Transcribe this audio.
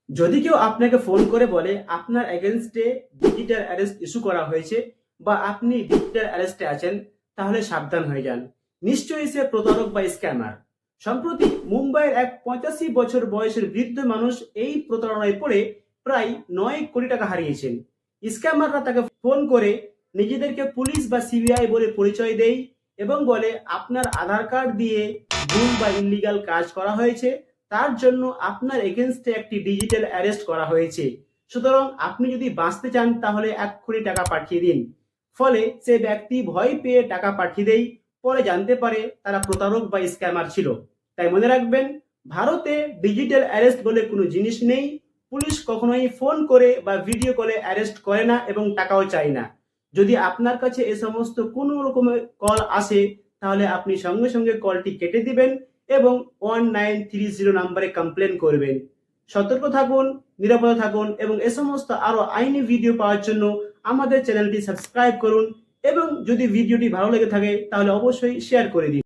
যদি কেউ আপনাকে ফোন করে বলে আপনার এগেনস্টে ডিজিটাল অ্যারেস্ট ইস্যু করা হয়েছে বা আপনি ডিজিটাল অ্যারেস্টে আছেন, তাহলে সাবধান হয়ে যান। নিশ্চয়ই সে প্রতারক বা স্ক্যামার। সম্প্রতি মুম্বাইয়ের এক 85 বছর বয়সের বৃদ্ধ মানুষ এই প্রতারণায় পড়ে প্রায় 9 কোটি টাকা হারিয়েছেন। স্ক্যামাররা তাকে ফোন করে নিজেদেরকে পুলিশ বা সিবিআই বলে পরিচয় দেয় এবং বলে আপনার আধার কার্ড দিয়ে ভুল বা ইল্লিগাল কাজ করা হয়েছে, তার জন্য আপনার এগেনস্টে একটি ডিজিটাল অ্যারেস্ট করা হয়েছে। সুতরাং আপনি যদি বাঁচতে চান তাহলে এক্ষুনি টাকা পাঠিয়ে দিন। ফলে সে ব্যক্তি ভয় পেয়ে টাকা পাঠিয়ে দেয়। পরে জানতে পারে তারা প্রতারক বা স্ক্যামার ছিল। তাই মনে রাখবেন, ভারতে ডিজিটাল অ্যারেস্ট বলে কোনো জিনিস নেই। পুলিশ কখনোই ফোন করে বা ভিডিও কলে অ্যারেস্ট করে না এবং টাকাও চায় না। যদি আপনার কাছে এ সমস্ত কোনো রকমের কল আসে, তাহলে আপনি সঙ্গে সঙ্গে কলটি কেটে দিবেন এবং 1930 নাম্বারে কমপ্লেন করবেন। সতর্ক থাকুন, নিরাপদে থাকুন এবং এ সমস্ত আরো আইনি ভিডিও পাওয়ার জন্য আমাদের চ্যানেলটি সাবস্ক্রাইব করুন এবং যদি ভিডিওটি ভালো লেগে থাকে তাহলে অবশ্যই শেয়ার করে দিন।